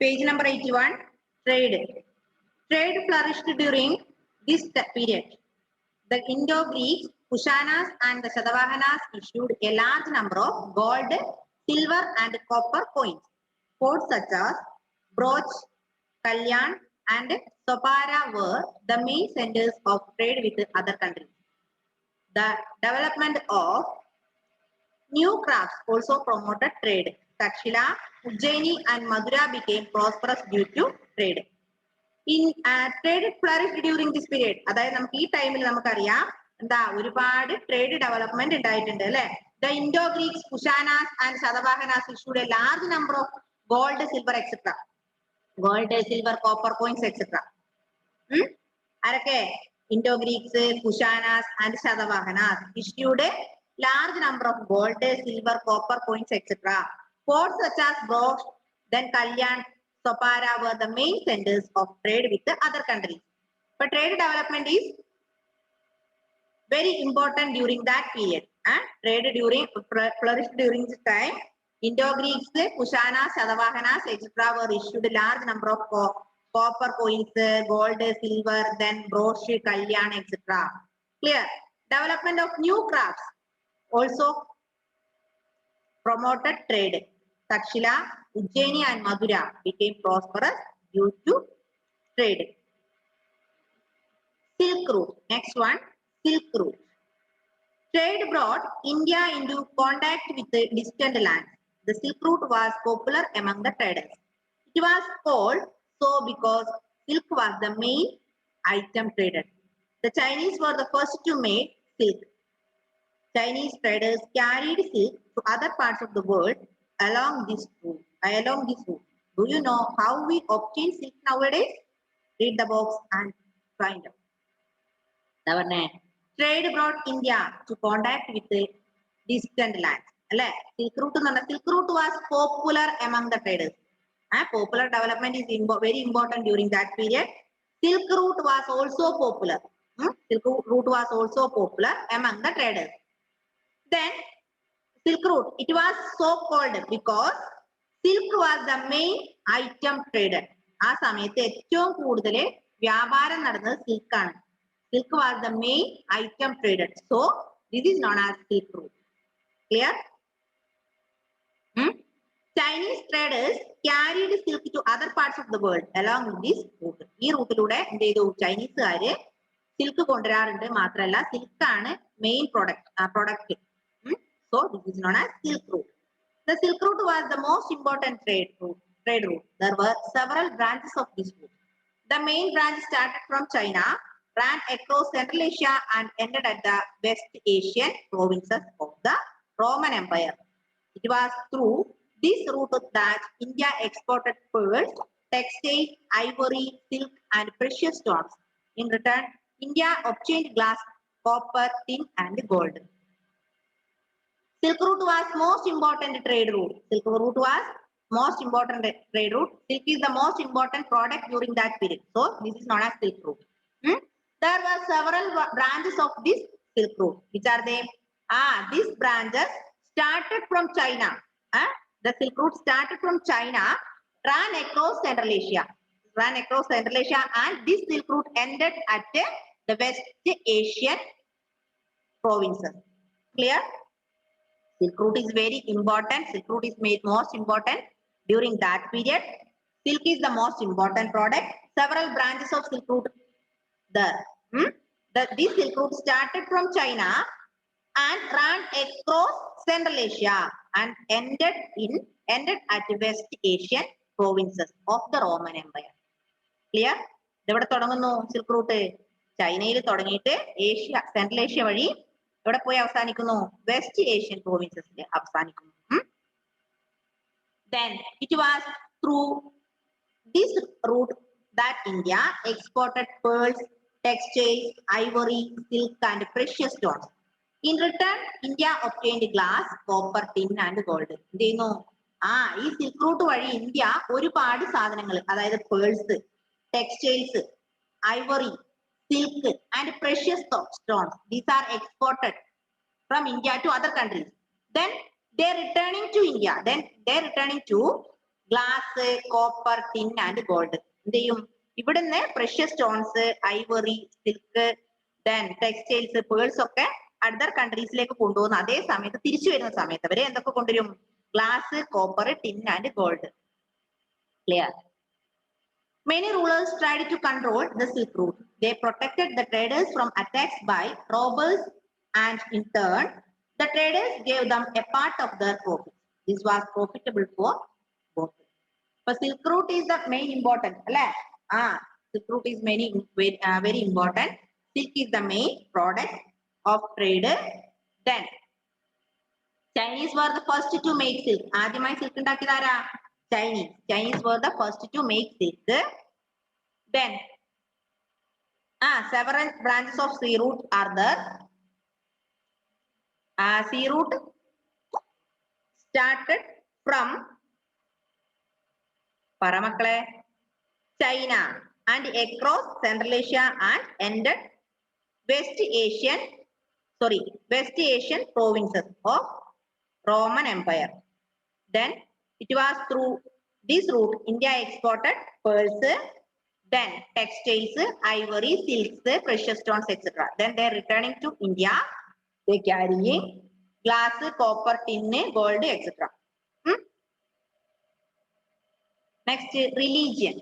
Page number 81, trade. Trade flourished during this period. The Indo-Greeks, Kushanas and the Satavahanas issued a large number of gold, silver and copper coins. Ports such as Broch, Kalyan and Sopara were the main centers of trade with other countries. The development of new crafts also promoted trade. Takshila, Ujjaini and Madura became prosperous due to trade. In trade flourished during this period. അതായത് നമുക്ക് ഈ ടൈമിൽ നമുക്കറിയാം എന്താ ഒരുപാട് trade development ഉണ്ടായിട്ടുണ്ട് അല്ലെ. The Indo-Greeks, Kushanas and Satavahanas issued a large number of gold, silver, etc. Gold, silver, copper coins, etc. ആരൊക്കെ? Indo-Greeks, Kushanas and Satavahanas issued a large number of gold, silver, copper coins, etc. Ports such as Broch, then Kalyan, Sopara were the main centers of trade with the other countries. But trade development is very important during that period. Trade flourished during this time. Indo-Greeks, Kushanas, Satavahanas, etc. were issued a large number of copper coins, gold, silver, then Broch, Kalyan, etc. Clear? Development of new crafts also promoted trade. Takshila, Ujjaini and Madura became prosperous due to trade. Silk Route. Next one, Silk Route. Trade brought India into contact with the distant lands. The Silk Route was popular among the traders. It was called so because silk was the main item traded. The Chinese were the first to make silk. Chinese traders carried silk to other parts of the world along this route. Do you know how we obtain silk nowadays? Read the box and find out. Trade brought India to contact with the distant lands. Silk Route was popular among the traders. Popular development is very important during that period. Silk Route was also popular. Silk Route was also popular among the traders. Then Silk Route, it was so called because silk was the main item traded. ആ സമയത്ത് ഏറ്റവും കൂടുതൽ വ്യാപാരം നടന്നത് സിൽക്കാണ്. Silk was the main item traded. So this is known as Silk Route. Clear? Chinese traders carried silk to other parts of the world along this route. ഈ റൂട്ടിലൂടെ എന്ത് ചെയ്തു? ചൈനീസുകാര് സിൽക്ക് കൊണ്ടുവരാറുണ്ട്. മാത്രമല്ല സിൽക്കാണ് main product. So this is known as Silk Route. The Silk Route was the most important trade route. There were several branches of this route. The main branch started from China, ran across Central Asia and ended at the West Asian provinces of the Roman Empire. It was through this route that India exported pearls, textiles, ivory, silk and precious stones. In return, India obtained glass, copper, tin and gold. Silk Route was most important trade route. Silk Route was most important trade route. Silk is the most important product during that period. So this is known as Silk Route. There were several branches of this Silk Route. Which are they? These branches started from China. The Silk Route started from China, ran across Central Asia. And this Silk Route ended at the West Asian provinces. Clear? Silk Route is very important. Silk Route is made most important during that period. Silk is the most important product. Several branches of Silk Route there. This Silk Route started from China and ran across Central Asia and ended at West Asian provinces of the Roman Empire. Clear? എവിടെ തുടങ്ങുന്നു silk route? ചൈനയിൽ തുടങ്ങിയിട്ട് central Asia വഴി എവിടെ പോയി അവസാനിക്കുന്നു? West Asian പ്രോവിൻസസിൽ അവസാനിക്കുന്നു. Then it was through this route that India exported pearls, textiles, ivory, silk and precious stones. In return, India obtained glass, copper, tin and gold. എന്ത് ചെയ്യുന്നു? ഈ സിൽക്ക് റൂട്ട് വഴി India ഒരുപാട് സാധനങ്ങൾ, അതായത് pearls, textiles, ivory, silk and precious stones. These are exported from India to other countries. Then they are returning to India. Glass, copper, tin and gold. എന്ത് ചെയ്യും? ഇവിടുന്ന് precious stones, Ivory, silk, then textiles, pearls ഒക്കെ other കൺട്രീസിലേക്ക് കൊണ്ടുപോകുന്ന അതേ സമയത്ത് തിരിച്ചു വരുന്ന സമയത്ത് അവര് എന്തൊക്കെ കൊണ്ടുവരും? Glass, copper, tin and gold. Clear? Many rulers tried to control the Silk Route. They protected the traders from attacks by robbers, and in turn, the traders gave them a part of their profit. This was profitable for both. So Silk Route is the main important. Silk Route is very important. Silk is the main product of trade. Then Chinese were the first to make silk. ആദ്യമായി silk ഉണ്ടാക്കിയത് ആരാ? Chinese. Chinese were the first to make silk. Then several branches of sea route are there. Sea route started from Paramakle, China and across Central Asia and ended West Asian provinces of Roman Empire. Then it was through this route India exported pearls, then textiles, ivory, silks, precious stones, etc. Then they are returning to India. They carrying glass, copper, tin, gold, etc. Next, religion.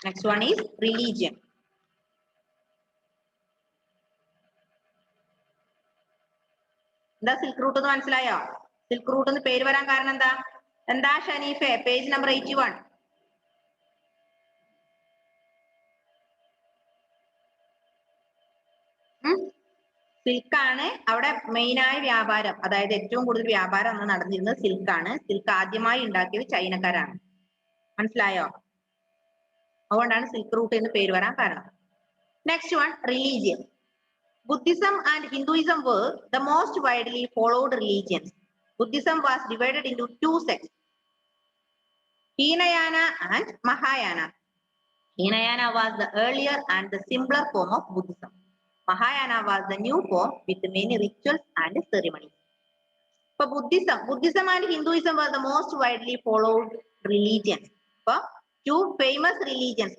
Next one is religion. എന്താ silk route എന്ന് മനസ്സിലായോ? Silk route എന്ന് പേര് വരാൻ കാരണം എന്താ? എന്താ ഷനീഫെ? Page number 81. സിൽക്കാണ് അവിടെ മെയിനായ വ്യാപാരം, അതായത് ഏറ്റവും കൂടുതൽ വ്യാപാരം അന്ന് നടന്നിരുന്നത് സിൽക്കാണ്. സിൽക്ക് ആദ്യമായി ഉണ്ടാക്കിയത് ചൈനക്കാരാണ്. മനസ്സിലായോ? അതുകൊണ്ടാണ് സിൽക്ക് റൂട്ട് എന്ന് പേര് വരാൻ കാരണം. Next one, religion. Buddhism and Hinduism were the most widely followed religions. Buddhism was divided into two sects, Hinayana and Mahayana. Hinayana was the earlier and the simpler form of Buddhism. Mahayana was the new form with many rituals and ceremonies. For Buddhism and Hinduism were the most widely followed religions. For two famous religions,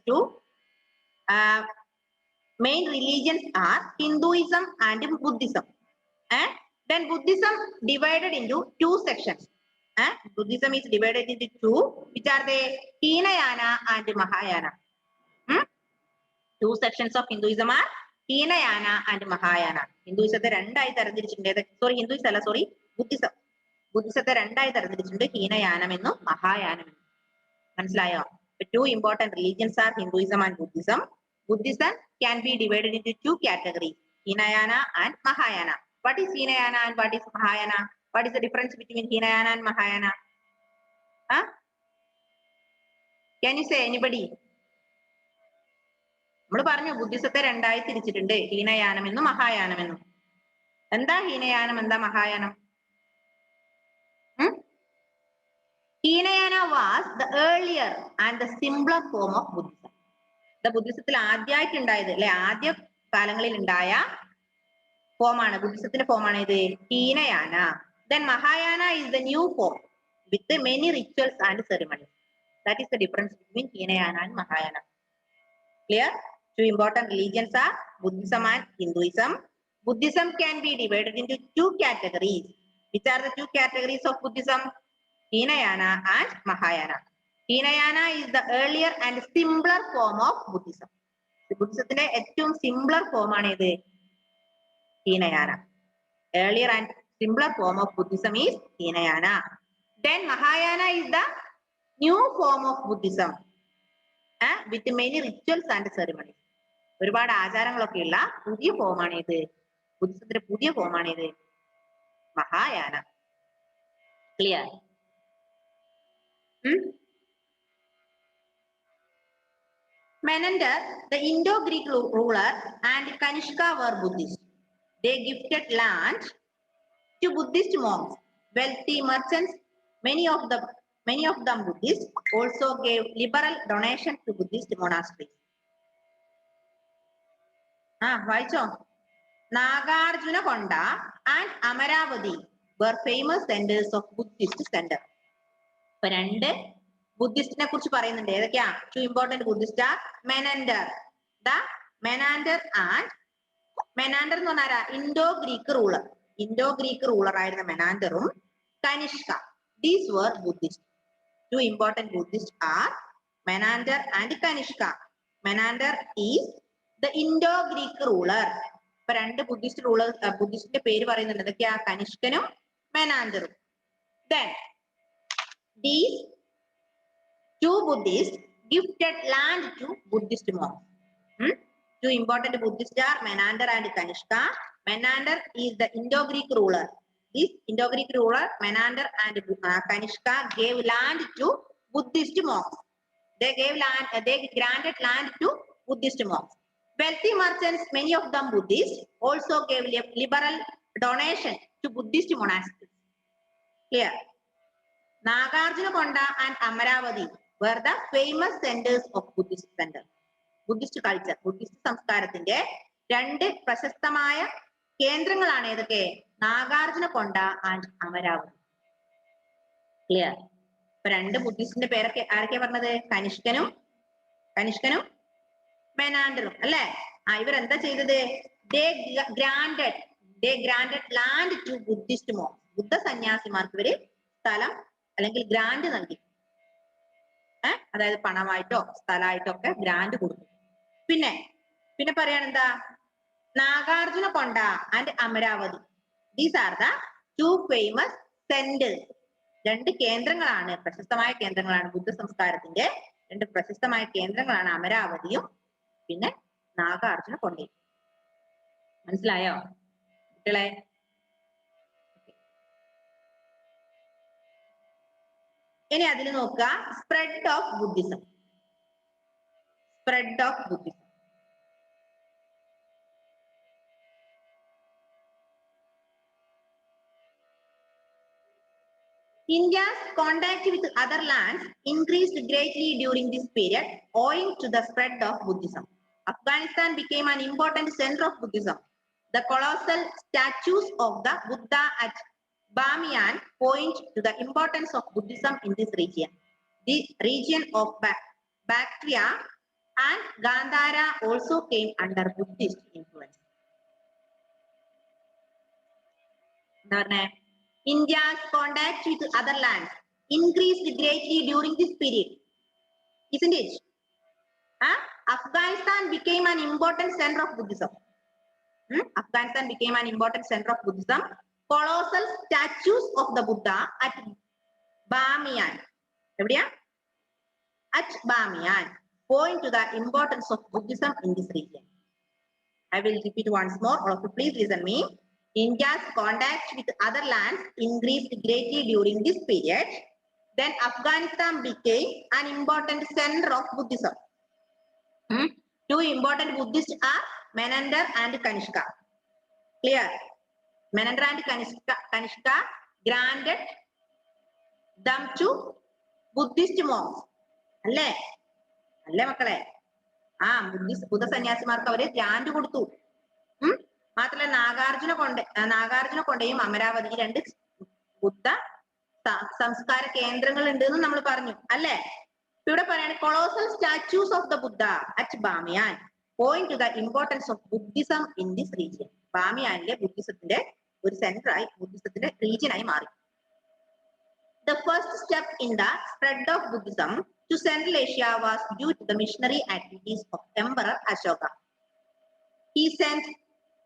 main religions are Hinduism and Buddhism. And then Buddhism divided into two sections. Buddhism is divided into two, which are the Hinayana and Mahayana. Two sections of Hinduism are Hinayana and Mahayana. Hinduism രണ്ടായി തരംതിരിച്ചിട്ടുണ്ട്. Buddhism. Buddhism രണ്ടായി തരംതിരിച്ചിട്ടുണ്ട്, ഹീനയാനം എന്നും മഹായാനം എന്നും. മനസ്സിലായോ? Two important religions are Hinduism and Buddhism. Buddhism can be divided into two categories, Hinayana and Mahayana. What is Hinayana and what is Mahayana? What is the difference between Hinayana and Mahayana? Can you say anybody? നമ്മൾ പറഞ്ഞു ബുദ്ധിസത്തെ രണ്ടായി തിരിച്ചിട്ടുണ്ട്, ഹീനയാനം എന്നും മഹായാനം എന്നും. എന്താ ഹീനയാനം, എന്താ മഹായാനം? Hinayana was the earlier and the simpler form of Buddhism. ബുദ്ധിസത്തിൽ ആദ്യമായിട്ടുണ്ടായത് അല്ലെ, ആദ്യ കാലങ്ങളിൽ ഉണ്ടായ ഫോമാണ്, ബുദ്ധിസത്തിന്റെ ഫോമാണ് ഇത് Hinayana. Then Mahayana is the new form with many rituals and ceremonies. That is the difference between Hinayana and Mahayana. Clear? Two important religions are Buddhism and Hinduism. Buddhism can be divided into two categories. Which are the two categories of Buddhism? Hinayana and Mahayana. Hinayana is the earlier and simpler form of Buddhism. ബുദ്ധിസത്തിന്റെ ഏറ്റവും simpler form ആണ് ഇത് Hinayana. Earlier and simpler form of Buddhism is Hinayana. Then Mahayana is the new form of Buddhism with many rituals and ceremonies. ഒരുപാട് ആചാരങ്ങളൊക്കെ ഉള്ള പുതിയ ഫോമാണ് ഇത്, ബുദ്ധിസത്തിന്റെ പുതിയ ഫോമാണ് ഇത് Mahayana. Clear? Menander, the Indo-Greek ruler, and Kanishka were Buddhists. They gifted land to Buddhist monks, wealthy merchants. Many of them Buddhists also gave liberal donations to Buddhist monasteries. വായിച്ചോ? Nagarjunakonda and Amaravati were famous centers of Buddhist center. രണ്ട് ബുദ്ധിസ്റ്റിനെ കുറിച്ച് പറയുന്നുണ്ട്. ഏതൊക്കെയാ? 2 important Buddhist are Menander. Menander എന്ന് പറഞ്ഞാൽ Indo Greek ruler. Indo Greek ruler ആയിരുന്ന മെനാൻഡറും Kanishka. These were Buddhists. 2 important Buddhists are Menander and Kanishka. Menander is the Indo-Greek ruler. ഇപ്പൊ 2 ബുദ്ധിസ്റ്റിന്റെ പേര് പറയുന്നുണ്ട്. എന്തൊക്കെയാ? കനിഷ്കനും മെനാൻഡറും. Then these 2 Buddhists gifted land to Buddhist monks. 2 important Buddhists are Menander and Kanishka. Menander is the Indo-Greek ruler. This Indo-Greek ruler, Menander and Kanishka, gave land to Buddhist monks. They granted land to Buddhist monks. Wealthy merchants, many of them Buddhists, also gave liberal donation to Buddhist monasteries. Clear? Nagarjunakonda and Amaravati were the famous centers of Buddhist center. Buddhist culture, Buddhist സംസ്കാരത്തിന്റെ 2 പ്രശസ്തമായ കേന്ദ്രങ്ങളാണ് ഏതൊക്കെ? നാഗാർജുനകൊണ്ട and Amaravati. Clear? ഇപ്പൊ 2 ബുദ്ധിസ്റ്റിന്റെ പേരൊക്കെ ആരൊക്കെ പറഞ്ഞത്? കനിഷ്കനും മെനാൻഡറും അല്ലെ? ഇവരെന്താ ചെയ്തത്? They granted land to Buddhist monks. ബുദ്ധ സന്യാസിമാർക്ക് ഇവര് സ്ഥലം അല്ലെങ്കിൽ ഗ്രാൻഡ് നൽകി. അതായത് പണമായിട്ടോ സ്ഥലമായിട്ടോ ഒക്കെ ഗ്രാൻഡ് കൊടുത്തു. പിന്നെ പറയാനെന്താ? Nagarjunakonda and Amaravati. These are the 2 famous centers. 2 കേന്ദ്രങ്ങളാണ്, പ്രശസ്തമായ കേന്ദ്രങ്ങളാണ്. ബുദ്ധ സംസ്കാരത്തിന്റെ 2 പ്രശസ്തമായ കേന്ദ്രങ്ങളാണ് അമരാവതിയും പിന്നെ നാഗാർജുനകൊണ്ടയും. മനസ്സിലായോ കുട്ടികളെ? ഇനി അതിൽ നോക്കുക, spread of Buddhism. India's contact with other lands increased greatly during this period owing to the spread of Buddhism. Afghanistan became an important center of Buddhism. The colossal statues of the Buddha at Bamiyan point to the importance of Buddhism in this region. The region of Bactria and Gandhara also came under Buddhist influence. India's contact with other lands increased greatly during this period, isn't it? Afghanistan became an important center of Buddhism. Afghanistan became an important center of Buddhism. Colossal statues of the Buddha at Bamiyan. At Bamiyan point to the importance of Buddhism in this region. I will repeat once more. All of you please listen me. India's contact with other lands increased greatly during this period. Then Afghanistan became an important center of Buddhism. 2 important Buddhists are Menander and Kanishka. Clear? Menander and Kanishka granted them to Buddhist monks. അല്ലേ മക്കളെ? ബുദ്ധ സന്യാസിമാർക്ക് അവര് grand കൊടുത്തു. മാത്രമല്ല നാഗാർജുനകൊണ്ടയും അമരാവതി 2 ബുദ്ധ സംസ്കാര കേന്ദ്രങ്ങൾ ഉണ്ട് എന്ന് നമ്മൾ പറഞ്ഞു അല്ലേ? ഇവിടെ പറയാണ് colossal statues of the Buddha at Bamiyan point to the importance of Buddhism in this region. ബാമിയാനിലെ ബുദ്ധിസത്തിന്റെ ഒരു സെന്ററായി, ബുദ്ധിസത്തിന്റെ റീജിയനായി മാറി. The first step in the spread of Buddhism to Central Asia was due to the missionary activities of Emperor Ashoka. He sent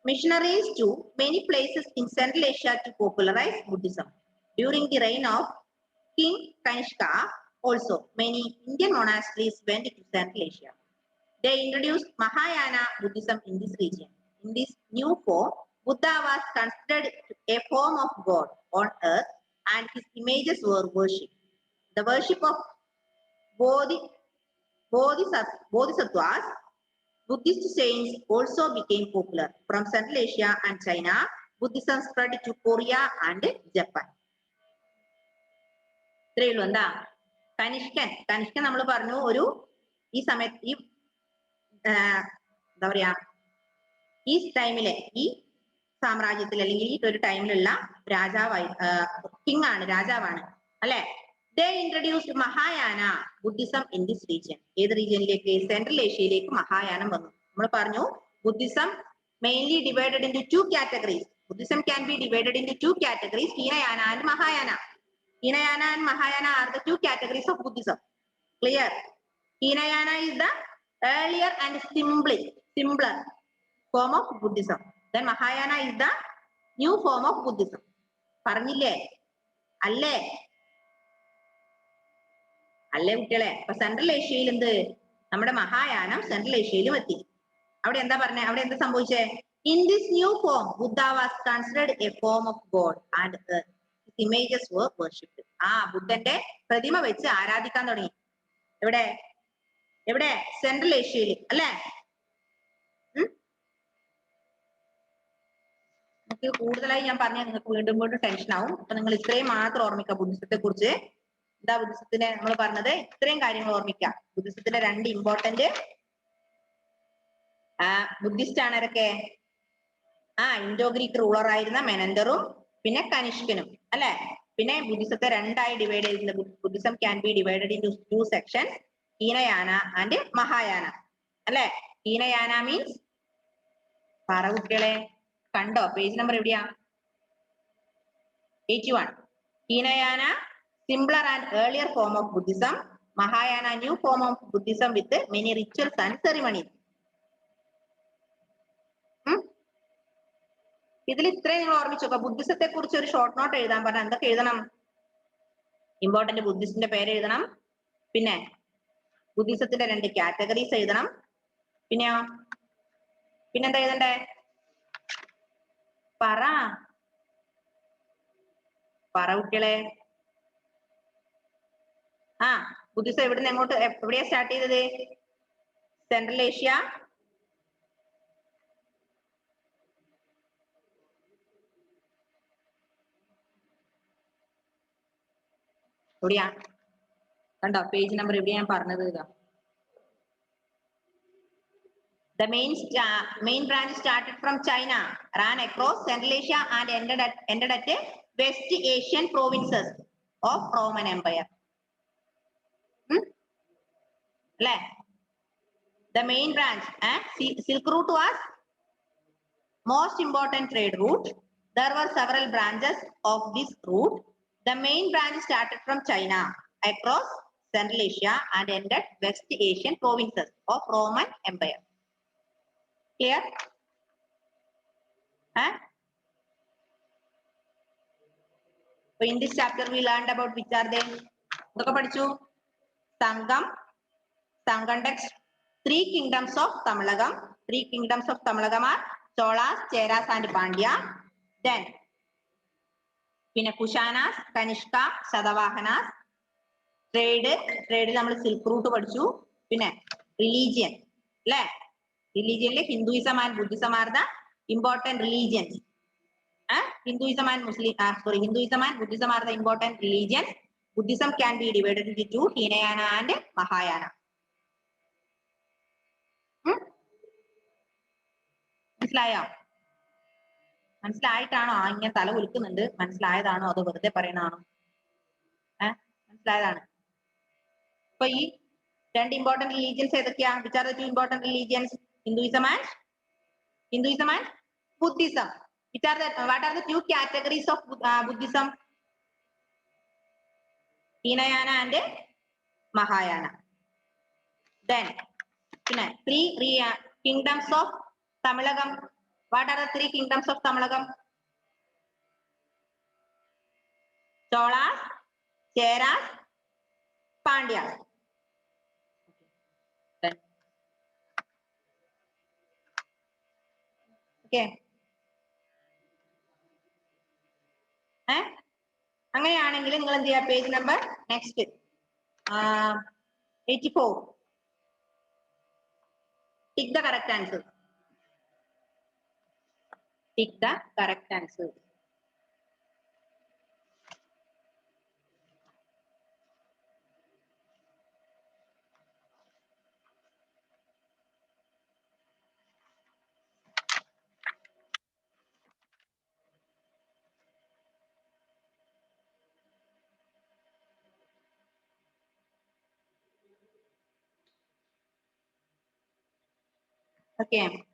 missionaries to many places in Central Asia to popularize Buddhism. During the reign of King Kanishka, also many Indian monasteries went to Central Asia. They introduced Mahayana Buddhism in this region. In this new form, Buddha was considered a form of God on earth and his images were worshipped. The worship of Bodhisattvas, Buddhist saints also became popular. From Central Asia and China, Buddhism spread to Korea and Japan. ഇത്രയുള്ളൂ. എന്താ കനിഷ്കൻ നമ്മൾ പറഞ്ഞു ഈ സമയത്ത് എന്താ പറയാ ഈ ടൈമിലെ ഈ സാമ്രാജ്യത്തിൽ അല്ലെങ്കിൽ ഈ ഒരു ടൈമിലുള്ള രാജാവാണ് അല്ലെ? They introduced Mahayana Buddhism in this region. ഏത് റീജിയനിലേക്ക്? സെൻട്രൽ ഏഷ്യയിലേക്ക് മഹായാനം വന്നു. നമ്മൾ പറഞ്ഞു Buddhism mainly divided into two categories. Buddhism can be divided into two categories, Hinayana and Mahayana. Hinayana and Mahayana are the two categories of Buddhism. Clear? Hinayana is the earlier and simpler form of Buddhism. Then Mahayana is the new form of Buddhism. പറഞ്ഞില്ലേ? അല്ലേ? അല്ലേ കുട്ടികളെ? അപ്പൊ central ഏഷ്യയിൽ എന്ത്? നമ്മുടെ മഹായാനം central ഏഷ്യയിലും എത്തി. അവിടെ എന്താ പറഞ്ഞേ? അവിടെ എന്താ സംഭവിച്ചേ? In this new form, Buddha was considered a form of God and his images were worshipped. ബുദ്ധന്റെ പ്രതിമ വെച്ച് ആരാധിക്കാൻ തുടങ്ങി. എവിടെ? എവിടെ? സെൻട്രൽ ഏഷ്യയിൽ അല്ലേ? നമുക്ക് കൂടുതലായി ഞാൻ പറഞ്ഞാൽ നിങ്ങൾക്ക് വീണ്ടും വീണ്ടും ടെൻഷൻ ആവും. അപ്പൊ നിങ്ങൾ ഇത്രയും മാത്രം ഓർമ്മിക്കുക ബുദ്ധിസത്തെ കുറിച്ച്. എന്താ ബുദ്ധിസത്തിന് നമ്മൾ പറഞ്ഞത്? ഇത്രയും കാര്യങ്ങൾ ഓർമ്മിക്കുക. ബുദ്ധിസത്തിന്റെ രണ്ട് ഇമ്പോർട്ടന്റ് ബുദ്ധിസ്റ്റ് ആണ് ആരൊക്കെ? ഇൻഡോ ഗ്രീക്ക് റൂളർ ആയിരുന്ന മെനൻഡറും പിന്നെ കനിഷ്കനും അല്ലെ? പിന്നെ ബുദ്ധിസത്തെ രണ്ടായി ഡിവൈഡ് ചെയ്തിട്ടുണ്ട്. Buddhism can be divided in to sections, Hinayana and Mahayana അല്ലെ? ഹീനയാന മീൻസ് പറ കുട്ടികളെ, കണ്ടോ? പേജ് നമ്പർ എവിടെയാ? 81. Hinayana simpler and earlier form of Buddhism. Mahayana new form of Buddhism with many rituals and ceremonies. ഇതിൽ ഇത്രയും നിങ്ങൾ ഓർമ്മിച്ചോക്ക. ബുദ്ധിസത്തെ കുറിച്ച് ഒരു ഷോർട്ട് നോട്ട് എഴുതാൻ പറഞ്ഞാൽ എന്തൊക്കെ എഴുതണം? ഇമ്പോർട്ടന്റ് ബുദ്ധിസ്റ്റിന്റെ പേര് എഴുതണം. പിന്നെ ബുദ്ധിസത്തിന്റെ രണ്ട് കാറ്റഗറീസ് എഴുതണം. പിന്നെന്താ എഴുതണ്ടേ? പറ കുട്ടികളെ. ബുദ്ധിസം എവിടുന്ന് എങ്ങോട്ട് എവിടെയാ സ്റ്റാർട്ട് ചെയ്തത്? സെൻട്രൽ ഏഷ്യ, എവിടെയാ? കണ്ടോ പേജ് നമ്പർ എവിടെയാ ഞാൻ പറഞ്ഞത്? ഇതാ. The main branch started from China, ran across Central Asia and ended at West Asian provinces of Roman Empire. The main branch, Silk Route was most important trade route. There were several branches of this route. The main branch started from China, across Central Asia and ended West Asian provinces of Roman Empire. Clear? So in this chapter we learned about which are they? എന്തൊക്കെ പഠിച്ചു? സംഘം, സംഘണ്ടെക്സ്, three kingdoms of Tamilagam. Three kingdoms of Tamilagam are Cholas, Cheras and Pandya. Then പിന്നെ Kushanas, Kanishka, Satavahanas. Trade നമ്മൾ silk route പഠിച്ചു. പിന്നെ religion അല്ലെ? റിലീജിയനിൽ Hinduism and Buddhism are the important religions. Hinduism and Buddhism are the important religions. Buddhism can be divided into two, Hinayana and Mahayana. മനസ്സിലായോ? മനസ്സിലായിട്ടാണോ? ഇങ്ങനെ തല കുലുക്കുന്നുണ്ട്. മനസ്സിലായതാണോ അതോ വെറുതെ പറയണാണോ? മനസ്സിലായതാണ്. അപ്പൊ ഈ രണ്ട് ഇമ്പോർട്ടന്റ് റിലീജിയൻസ് ഏതൊക്കെയാ? Which are the two important religions? Hinduism and Buddhism. What are the two categories of Buddhism? Hinayana and Mahayana. Then three kingdoms of Tamilagam. What are the three kingdoms of Tamilagam? Cholas, Cheras, Pandyas. Okay. അങ്ങനെയാണെങ്കിൽ നിങ്ങൾ എന്ത് ചെയ്യാ? Page number next 84. Tick the correct answer. Tick the correct answer. Okay.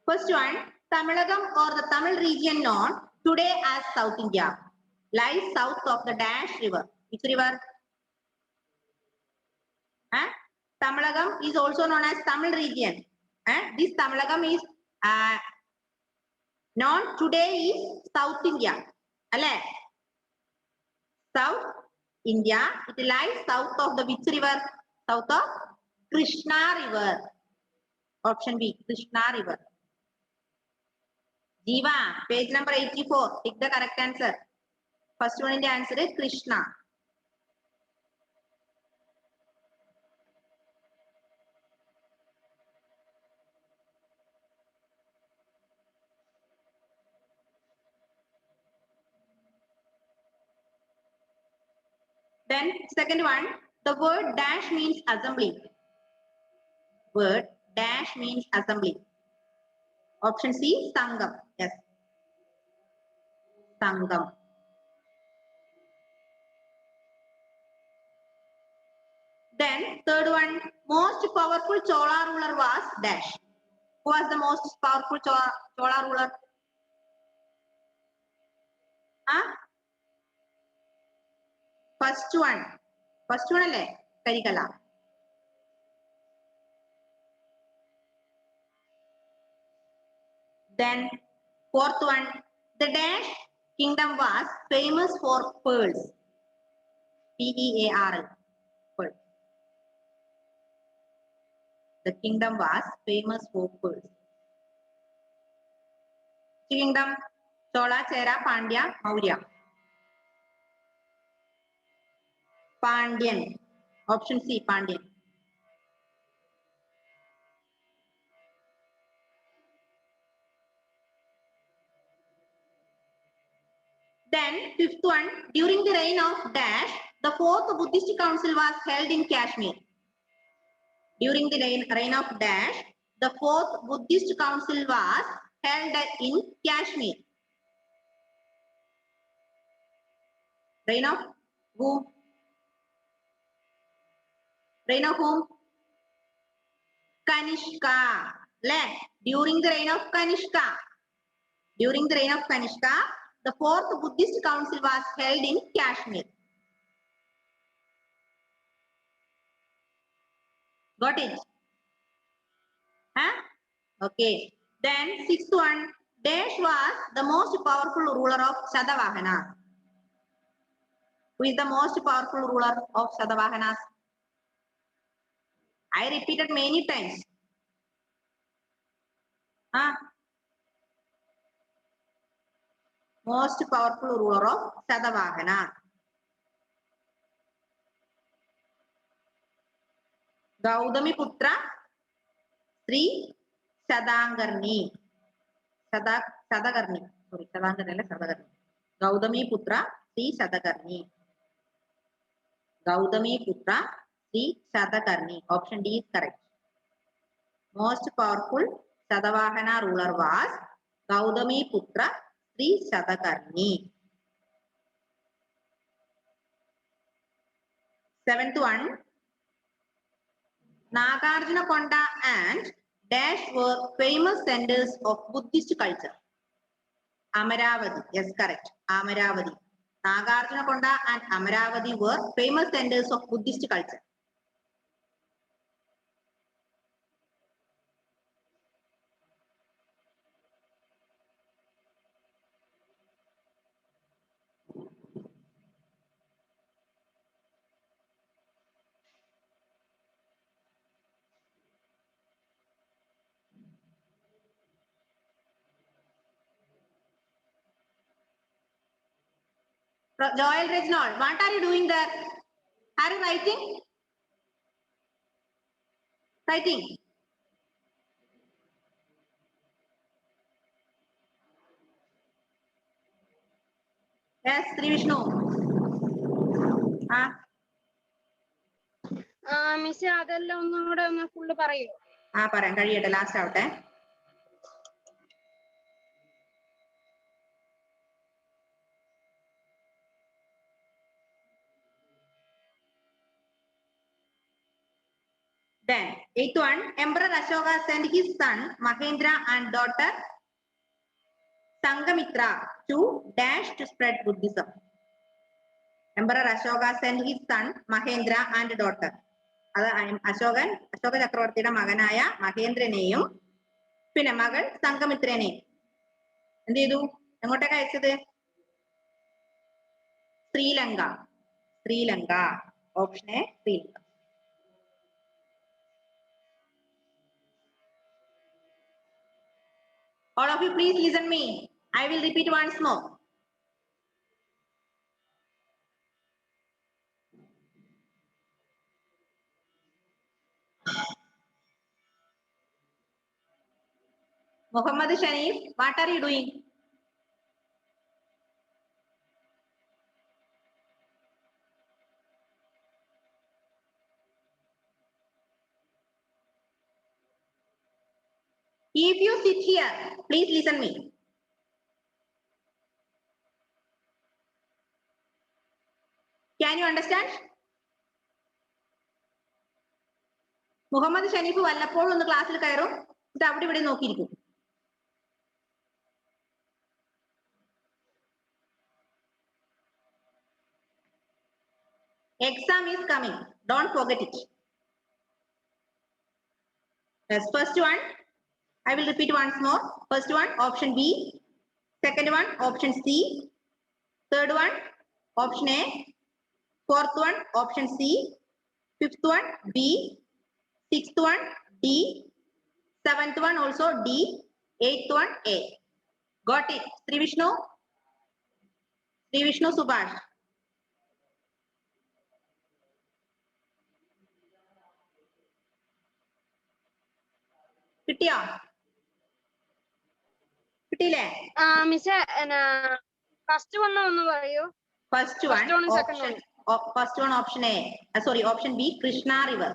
First one, Tamilagam or the Tamil region known today as South India lies south of the Dash river. Which river? Tamilagam is also known as Tamil region. This Tamilagam is known today is South India. South India. It lies south of the which river? South of Krishna river. Option B, Krishna river. Jiva, page number 84. Take the correct answer. First one in the answer is Krishna. Then second one, the word dash means assembly. Word dash means assembly. Option C, Sangam. Yes. Sangam. Then third one, most powerful Chola ruler was dash. Who was the most powerful Chola ruler? First one. First one alle Karikala. Then fourth one, the dash kingdom was famous for pearls. Pearl. Pearl. The kingdom was famous for pearls. Kingdom Chola, Chera, Pandya, Maurya. Pandyan. Option C, Pandyan. Then fifth one, during the reign of Dash, the fourth Buddhist council was held in Kashmir. During the reign of Dash, the fourth Buddhist council was held in Kashmir. Reign of who? Reign of whom? Kanishka. During the reign of Kanishka. During the reign of Kanishka, the fourth Buddhist council was held in Kashmir. Got it? Okay. Then sixth one, Dash was the most powerful ruler of Sadavahanas. Who is the most powerful ruler of Sadavahanas? I repeated many times. Most powerful ruler of Sadavahana. Gaudami Putra Sri Sadangarni. Sadagarni. Sorry, Sadangarni. Sadagarni. Gaudami Putra Sri Sadagarni. Gaudami Putra Sri Sadagarni. Option D is correct. Most powerful Sadavahana ruler was Gaudami Putra Sri Sadagarni. Seventh one, Nagarjunakonda and Dash were famous centers of Buddhist culture. Amaravati, yes, correct. Amaravati. Nagarjunakonda and Amaravati were famous centers of Buddhist culture. Joel Reginald, what are you doing there? Are you writing? Writing. Yes, Sri Vishnu. Miss അതെല്ലാം ഒന്നും കൂടെ ഒന്ന് full പറയൂ. പറയാം, കഴിയട്ടെ, last ആവട്ടെ. Then, 8th one, Emperor Ashoka sent his son Mahendra and daughter Sangamitra to dash to spread Buddhism. Emperor Ashoka sent his son Mahendra and daughter. അത് അശോക ചക്രവർത്തിയുടെ മകനായ മഹേന്ദ്രനെയും പിന്നെ മകൾ സംഘമിത്രനെയും എന്ത് ചെയ്തു? എങ്ങോട്ടേക്ക് അയച്ചത്? Sri Lanka. Option A Sri Lanka. All of you please listen me. I will repeat once more. Muhammad Sharif, what are you doing? If you sit here, please listen me. Can you understand? Muhammad Sharif വല്ലപ്പോഴും ഒന്ന് ക്ലാസ്സിൽ കയറും, ഇത് അവിടെ ഇവിടെ നോക്കിയിരിക്കും. Exam is coming. Don't forget it. Yes, first one, I will repeat once more. First one, option B. Second one, option C. Third one, option A. Fourth one, option C. Fifth one, B. Sixth one, D. Seventh one also D. Eighth one, A. Got it? Sri Vishnu? Sri Vishnu Subhash. കിട്ടിയോ? കിട്ടിയില്ലേ? Miss first one ഒന്ന് പറയൂ. First one option A, sorry option B Krishna river.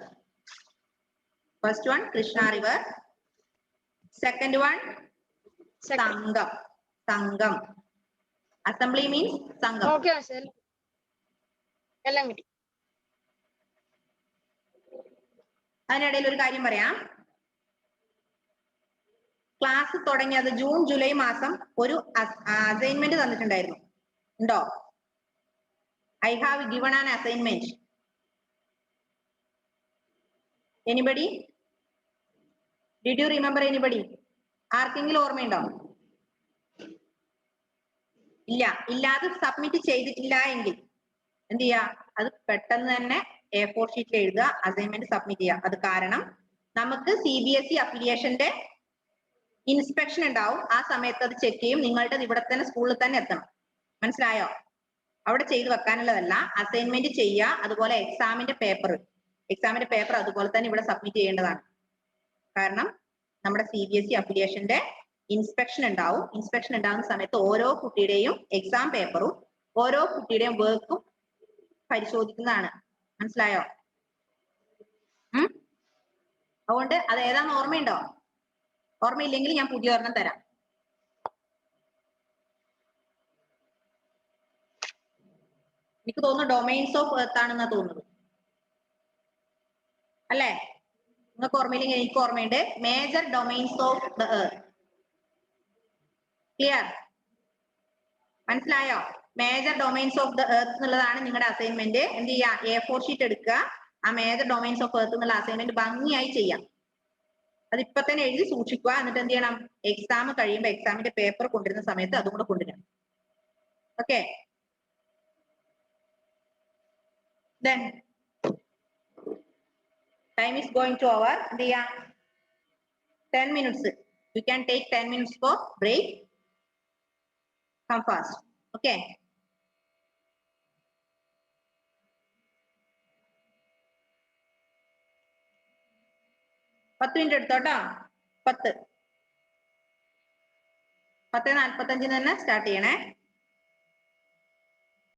First one Krishna river. Second one സംഘം. Assembly means സംഘം. Okay എല്ലാം കിട്ടി. അതിനിടയിൽ ഒരു കാര്യം പറയാം. ക്ലാസ് തുടങ്ങിയത് ജൂൺ ജൂലൈ മാസം ഒരു അസൈൻമെന്റ് തന്നിട്ടുണ്ടായിരുന്നു. ഉണ്ടോ? I have given an assignment. Anybody? Did you remember anybody? ആർക്കെങ്കിലും ഓർമ്മയുണ്ടോ? ഇല്ലാതെ സബ്മിറ്റ് ചെയ്തിട്ടില്ല എങ്കിൽ എന്ത് ചെയ്യാ? അത് പെട്ടെന്ന് തന്നെ A4 ഷീറ്റിൽ എഴുതുക, അസൈൻമെന്റ് സബ്മിറ്റ് ചെയ്യുക. അത് കാരണം നമുക്ക് CBSE അഫിലിയേഷന്റെ ഇൻസ്പെക്ഷൻ ഉണ്ടാവും. ആ സമയത്ത് അത് ചെക്ക് ചെയ്യും. നിങ്ങളുടെ ഇവിടെ തന്നെ സ്കൂളിൽ തന്നെ എത്തണം. മനസ്സിലായോ? അവിടെ ചെയ്ത് വെക്കാനുള്ളതല്ല, അസൈൻമെന്റ് ചെയ്യുക. അതുപോലെ എക്സാമിന്റെ പേപ്പർ അതുപോലെ തന്നെ ഇവിടെ സബ്മിറ്റ് ചെയ്യേണ്ടതാണ്. കാരണം നമ്മുടെ CBSE അഫിലിയേഷന്റെ ഇൻസ്പെക്ഷൻ ഉണ്ടാവും. ഇൻസ്പെക്ഷൻ ഉണ്ടാകുന്ന സമയത്ത് ഓരോ കുട്ടിയുടെയും എക്സാം പേപ്പറും ഓരോ കുട്ടിയുടെയും വർക്കും പരിശോധിക്കുന്നതാണ്. മനസ്സിലായോ? അതുകൊണ്ട് അത് ഏതാണെന്ന് ഓർമ്മയുണ്ടോ? ഓർമ്മയില്ലെങ്കിൽ ഞാൻ പുതിയ ഒരെണ്ണം തരാം. എനിക്ക് തോന്നുന്നു ഡൊമൈൻസ് ഓഫ് എർത്ത് ആണെന്നാ തോന്നുന്നത്, അല്ലേ? നിങ്ങൾക്ക് ഓർമ്മയില്ലെങ്കിൽ എനിക്ക് ഓർമ്മയുണ്ട്. Major domains of the earth. Clear? മനസ്സിലായോ? Major domains of the earth എന്നുള്ളതാണ് നിങ്ങളുടെ അസൈൻമെന്റ്. എന്ത് ചെയ്യാ? A4 ഷീറ്റ് എടുക്കുക. ആ മേജർ ഡൊമൈൻസ് ഓഫ് എർത്ത് എന്നുള്ള അസൈൻമെന്റ് ഭംഗിയായി ചെയ്യാം. അത് ഇപ്പൊ തന്നെ എഴുതി സൂക്ഷിക്കുക. എന്നിട്ട് എന്ത് ചെയ്യണം? എക്സാം കഴിയുമ്പോൾ എക്സാമിന്റെ പേപ്പർ കൊണ്ടുവരുന്ന സമയത്ത് അതും കൂടെ കൊണ്ടുവരണം. Okay? Then time is going to over. 10 minutes. You can take 10 minutes for break. Come fast. Okay. പത്ത് മിനിറ്റ് എടുത്തോട്ടോ. 10:45 തന്നെ സ്റ്റാർട്ട് ചെയ്യണേ.